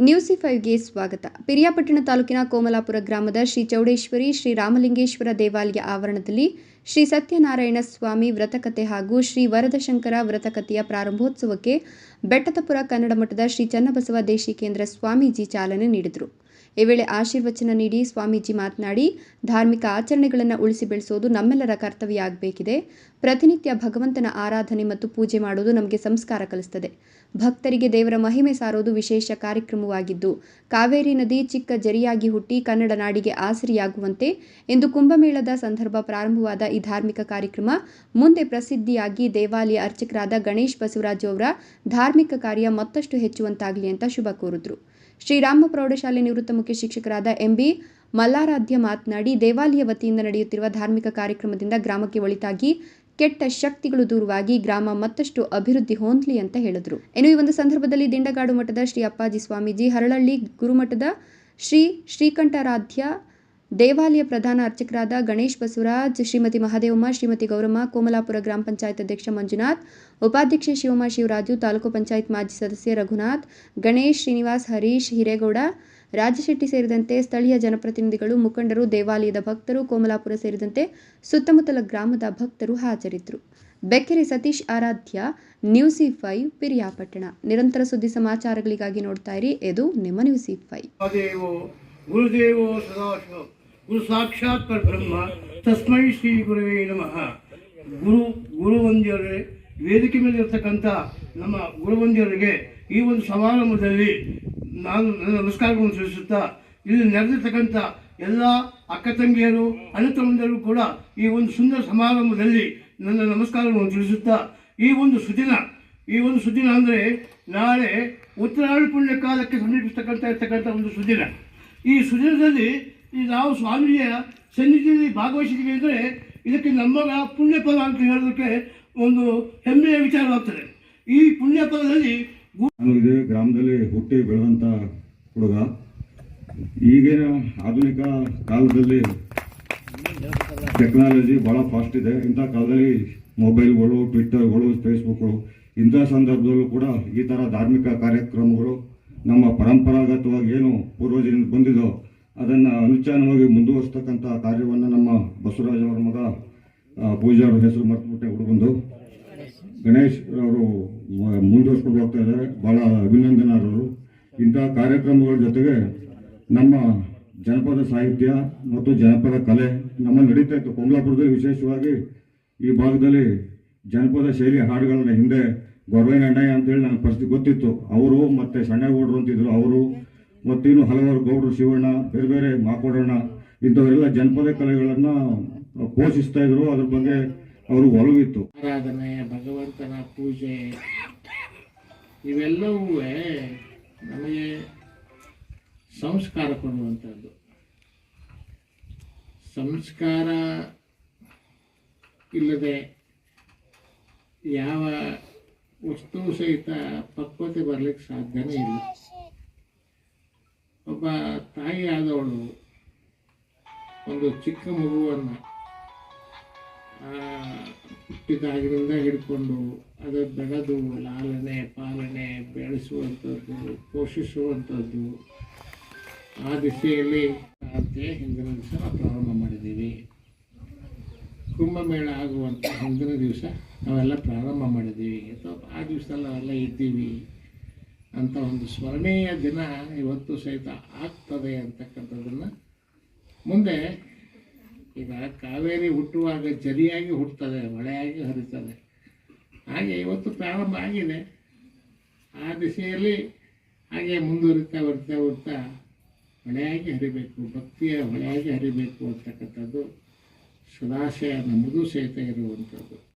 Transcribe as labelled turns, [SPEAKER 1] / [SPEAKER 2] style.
[SPEAKER 1] ನ್ಯೂಸ್5ಗೆ ಸ್ವಾಗತ. ಪಿರಿಯಾಪಟ್ಟಣ ತಾಲೂಕಿನ ಕೋಮಲಾಪುರ ಗ್ರಾಮದ ಶ್ರೀ ಚೌಡೇಶ್ವರಿ ಶ್ರೀ ರಾಮಲಿಂಗೇಶ್ವರ ದೇವಾಲಯ ಆವರಣದಲ್ಲಿ ಶ್ರೀ ಸತ್ಯನಾರಾಯಣ ಸ್ವಾಮಿ ವ್ರತಕಥೆ ಹಾಗೂ ಶ್ರೀ ವರದಶಂಕರ ವ್ರತಕಥೆಯ ಪ್ರಾರಂಭೋತ್ಸವಕ್ಕೆ ಬೆಟ್ಟದಪುರ ಕನ್ನಡ ಮಠದ ಶ್ರೀ ಚನ್ನಬಸವ ದೇಶಿಕೇಂದ್ರ ಸ್ವಾಮೀಜಿ ಚಾಲನೆ ನೀಡಿದರು. ಈ ವೇಳೆ ಆಶೀರ್ವಚನ ನೀಡಿ ಸ್ವಾಮೀಜಿ ಮಾತನಾಡಿ, ಧಾರ್ಮಿಕ ಆಚರಣೆಗಳನ್ನು ಉಳಿಸಿ ಬೆಳೆಸೋದು ನಮ್ಮೆಲ್ಲರ ಕರ್ತವ್ಯ ಆಗಬೇಕಿದೆ. ಪ್ರತಿನಿತ್ಯ ಭಗವಂತನ ಆರಾಧನೆ ಮತ್ತು ಪೂಜೆ ಮಾಡೋದು ನಮಗೆ ಸಂಸ್ಕಾರ ಕಲಿಸುತ್ತದೆ. ಭಕ್ತರಿಗೆ ದೇವರ ಮಹಿಮೆ ಸಾರೋದು ವಿಶೇಷ ಕಾರ್ಯಕ್ರಮವಾಗಿದ್ದು, ಕಾವೇರಿ ನದಿ ಚಿಕ್ಕ ಜರಿಯಾಗಿ ಹುಟ್ಟಿ ಕನ್ನಡ ನಾಡಿಗೆ ಆಸರಿಯಾಗುವಂತೆ ಎಂದು ಕುಂಭಮೇಳದ ಸಂದರ್ಭ ಪ್ರಾರಂಭವಾದ ಈ ಧಾರ್ಮಿಕ ಕಾರ್ಯಕ್ರಮ ಮುಂದೆ ಪ್ರಸಿದ್ಧಿಯಾಗಿ ದೇವಾಲಯ ಅರ್ಚಕರಾದ ಗಣೇಶ್ ಬಸವರಾಜು ಅವರ ಧಾರ್ಮಿಕ ಕಾರ್ಯ ಮತ್ತಷ್ಟು ಹೆಚ್ಚುವಂತಾಗಲಿ ಅಂತ ಶುಭ ಕೋರಿದರು. ಶ್ರೀರಾಮ ಪ್ರೌಢಶಾಲೆ ನಿವೃತ್ತ ಮುಖ್ಯ ಶಿಕ್ಷಕರಾದ ಎಂಬಿ ಮಲ್ಲಾರಾಧ್ಯ ಮಾತನಾಡಿ, ದೇವಾಲಯ ವತಿಯಿಂದ ನಡೆಯುತ್ತಿರುವ ಧಾರ್ಮಿಕ ಕಾರ್ಯಕ್ರಮದಿಂದ ಗ್ರಾಮಕ್ಕೆ ಒಳಿತಾಗಿ ಕೆಟ್ಟ ಶಕ್ತಿಗಳು ದೂರವಾಗಿ ಗ್ರಾಮ ಮತ್ತಷ್ಟು ಅಭಿವೃದ್ಧಿ ಹೊಂದಲಿ ಅಂತ ಹೇಳಿದರು. ಇನ್ನು ಈ ಒಂದು ಸಂದರ್ಭದಲ್ಲಿ ದಿಂಡಗಾಡು ಮಠದ ಶ್ರೀ ಅಪ್ಪಾಜಿ ಸ್ವಾಮೀಜಿ, ಹರಳಹಳ್ಳಿ ಗುರುಮಠದ ಶ್ರೀ ಶ್ರೀಕಂಠಾರಾಧ್ಯ, ದೇವಾಲಯ ಪ್ರಧಾನ ಅರ್ಚಕರಾದ ಗಣೇಶ್ ಬಸವರಾಜ್, ಶ್ರೀಮತಿ ಮಹಾದೇವಮ್ಮ, ಶ್ರೀಮತಿ ಗೌರಮ್ಮ, ಕೋಮಲಾಪುರ ಗ್ರಾಮ ಪಂಚಾಯತ್ ಅಧ್ಯಕ್ಷ ಮಂಜುನಾಥ್, ಉಪಾಧ್ಯಕ್ಷೆ ಶಿವಮ್ಮ ಶಿವರಾಜು, ತಾಲೂಕು ಪಂಚಾಯತ್ ಮಾಜಿ ಸದಸ್ಯ ರಘುನಾಥ್, ಗಣೇಶ್, ಶ್ರೀನಿವಾಸ್, ಹರೀಶ್, ಹಿರೇಗೌಡ, ರಾಜಶೆಟ್ಟಿ ಸೇರಿದಂತೆ ಸ್ಥಳೀಯ ಜನಪ್ರತಿನಿಧಿಗಳು, ಮುಖಂಡರು, ದೇವಾಲಯದ ಭಕ್ತರು, ಕೋಮಲಾಪುರ ಸೇರಿದಂತೆ ಸುತ್ತಮುತ್ತಲ ಗ್ರಾಮದ ಭಕ್ತರು ಹಾಜರಿದ್ದರು. ಬೆಕ್ಕೆರೆ ಸತೀಶ್ ಆರಾಧ್ಯ, ನ್ಯೂಸ್5 ಪಿರಿಯಾಪಟ್ಟಣ. ನಿರಂತರ ಸುದ್ದಿ ಸಮಾಚಾರಗಳಿಗಾಗಿ ನೋಡ್ತಾ ಇರಿ, ಇದು ನಿಮ್ಮ ನ್ಯೂಸ್5.
[SPEAKER 2] ಗುರುದೇವೋ ಸದಾಶಿವ ಗುರು ಸಾಕ್ಷಾತ್ ಪರಬ್ರಹ್ಮ ತಸ್ಮೈ ಶ್ರೀ ಗುರುವೇ ನಮಃ. ಗುರುವಂದ್ಯರೇ, ವೇದಿಕೆ ಮೇಲೆ ಇರ್ತಕ್ಕಂಥ ನಮ್ಮ ಗುರುವಂದ್ಯರಿಗೆ ಈ ಒಂದು ಸಮಾರಂಭದಲ್ಲಿ ನಾನು ನನ್ನ ನಮಸ್ಕಾರಗಳನ್ನು ತಿಳಿಸುತ್ತಾ, ಇಲ್ಲಿ ನೆರೆದಿರ್ತಕ್ಕಂಥ ಎಲ್ಲ ಅಕ್ಕ ತಂಗಿಯರು, ಅಣ್ಣ ತಮ್ಮಂದಿರು ಕೂಡ ಈ ಒಂದು ಸುಂದರ ಸಮಾರಂಭದಲ್ಲಿ ನನ್ನ ನಮಸ್ಕಾರವನ್ನು ತಿಳಿಸುತ್ತಾ, ಈ ಒಂದು ಸುದಿನ ಅಂದರೆ ನಾಳೆ ಉತ್ತರಾಯಣ ಪುಣ್ಯ ಕಾಲಕ್ಕೆ ಸಮೀಪಿಸ್ತಕ್ಕಂಥ ಒಂದು ಸುದಿನ. ಈ ಸುದಿನದಲ್ಲಿ ನಾವು ಸ್ವಾಮಿಯ ಸನ್ನಿಧಿಯಲ್ಲಿ ಭಾಗವಹಿಸಿದ್ದೀವಿ ಅಂದರೆ ಇದಕ್ಕೆ ನಮ್ಮಗ ಪುಣ್ಯ ಫಲ ಅಂತ ಹೇಳೋದಕ್ಕೆ ಒಂದು ಹೆಮ್ಮೆಯ ವಿಚಾರವಾಗ್ತದೆ. ಈ ಪುಣ್ಯ ಫಲದಲ್ಲಿ
[SPEAKER 3] ನಾನು ಇದೇ ಗ್ರಾಮದಲ್ಲಿ ಹುಟ್ಟಿ ಬೆಳೆದಂಥ ಹುಡುಗ. ಈಗಿನ ಆಧುನಿಕ ಕಾಲದಲ್ಲಿ ಟೆಕ್ನಾಲಜಿ ಭಾಳ ಫಾಸ್ಟ್ ಇದೆ. ಇಂಥ ಕಾಲದಲ್ಲಿ ಮೊಬೈಲ್ಗಳು, ಟ್ವಿಟ್ಟರ್ಗಳು, ಫೇಸ್ಬುಕ್ಗಳು, ಇಂಥ ಸಂದರ್ಭದಲ್ಲೂ ಕೂಡ ಈ ಥರ ಧಾರ್ಮಿಕ ಕಾರ್ಯಕ್ರಮಗಳು ನಮ್ಮ ಪರಂಪರಾಗತವಾಗಿ ಏನು ಪೂರ್ವಜರಿಂದ ಬಂದಿದೋ ಅದನ್ನು ಅನುಚಾನವಾಗಿ ಮುಂದುವರಿಸ್ತಕ್ಕಂಥ ಕಾರ್ಯವನ್ನು ನಮ್ಮ ಬಸವರಾಜ್ ಅವರ ಮಗ ಪೂಜಾರ ಹೆಸರು ಮರ್ತುಬಿಟ್ಟೆ ಹುಡುಗಂದು ಗಣೇಶ್ ಅವರು ಮುಂದುವರಿಸ್ಕೊಂಡು ಹೋಗ್ತಾ ಇದ್ದಾರೆ. ಭಾಳ ಅಭಿನಂದನಾರ್ಹರು. ಇಂಥ ಕಾರ್ಯಕ್ರಮಗಳ ಜೊತೆಗೆ ನಮ್ಮ ಜನಪದ ಸಾಹಿತ್ಯ ಮತ್ತು ಜನಪದ ಕಲೆ ನಮ್ಮಲ್ಲಿ ನಡೀತಾ ಇತ್ತು. ಕೋಮಲಾಪುರದಲ್ಲಿ ವಿಶೇಷವಾಗಿ ಈ ಭಾಗದಲ್ಲಿ ಜನಪದ ಶೈಲಿ ಹಾಡುಗಳನ್ನ ಹಿಂದೆ ಗೊರವೈನ ಅಣ್ಣಯ್ಯ ಅಂತೇಳಿ ನನಗೆ ಪರಿಸ್ಥಿತಿ ಗೊತ್ತಿತ್ತು. ಅವರು ಮತ್ತು ಸಣ್ಣಗೌಡರು ಅಂತಿದ್ರು, ಅವರು ಮತ್ತು ಇನ್ನು ಹಲವಾರು ಗೌಡರು, ಶಿವಣ್ಣ, ಬೇರೆ ಬೇರೆ ಮಾಕೋಡಣ್ಣ, ಇಂಥವರೆಲ್ಲ ಜನಪದ ಕಲೆಗಳನ್ನು ಪೋಷಿಸ್ತಾ ಇದ್ರು. ಅದ್ರ ಬಗ್ಗೆ ಅವರು ಒಲವಿತ್ತು.
[SPEAKER 4] ಆರಾಧನೆ, ಭಗವಂತನ ಪೂಜೆ ಇವೆಲ್ಲವೂ ನಮಗೆ ಸಂಸ್ಕಾರ ಕೊಡುವಂಥದ್ದು. ಸಂಸ್ಕಾರ ಇಲ್ಲದೆ ಯಾವ ವಸ್ತು ಸಹಿತ ಪಕ್ವತೆ ಬರಲಿಕ್ಕೆ ಸಾಧ್ಯನೇ ಇಲ್ಲ. ಒಬ್ಬ ತಾಯಿ ಆದವಳು ಒಂದು ಚಿಕ್ಕ ಮಗುವನ್ನು ಹುಟ್ಟಿದಾಗಿನಿಂದ ಹಿಡ್ಕೊಂಡು ಅದು ಬೆಳೆದು ಲಾಲನೆ ಪಾಲನೆ ಬೆಳೆಸುವಂಥದ್ದು, ಪೋಷಿಸುವಂಥದ್ದು, ಆ ದಿಶೆಯಲ್ಲಿ ಹಿಂದಿನ ದಿವಸ ನಾವು ಪ್ರಾರಂಭ ಮಾಡಿದ್ದೀವಿ. ಕುಂಭಮೇಳ ಆಗುವಂಥ ಹಿಂದಿನ ದಿವಸ ನಾವೆಲ್ಲ ಪ್ರಾರಂಭ ಮಾಡಿದ್ದೀವಿ. ಅಥವಾ ಆ ದಿವಸ ನಾವೆಲ್ಲ ಇದ್ದೀವಿ ಅಂತ ಒಂದು ಸ್ಮರಣೀಯ ದಿನ ಇವತ್ತು ಸಹಿತ ಆಗ್ತದೆ ಅಂತಕ್ಕಂಥದ್ದನ್ನು ಮುಂದೆ ಈಗ ಕಾವೇರಿ ಹುಟ್ಟುವಾಗ ಜರಿಯಾಗಿ ಹುಟ್ಟುತ್ತದೆ, ಹೊಳೆಯಾಗಿ ಹರಿತದೆ. ಹಾಗೆ ಇವತ್ತು ಪ್ರಾರಂಭ ಆಗಿದೆ. ಆ ದಿಶೆಯಲ್ಲಿ ಹಾಗೆ ಮುಂದುವರಿತಾ ಹೊಳೆಯಾಗಿ ಹರಿಬೇಕು, ಭಕ್ತಿಯ ಹೊಳೆಯಾಗಿ ಹರಿಬೇಕು ಅಂತಕ್ಕಂಥದ್ದು ಸದಾಶಯ ನಮ್ಮದು ಸಹಿತ ಇರುವಂಥದ್ದು.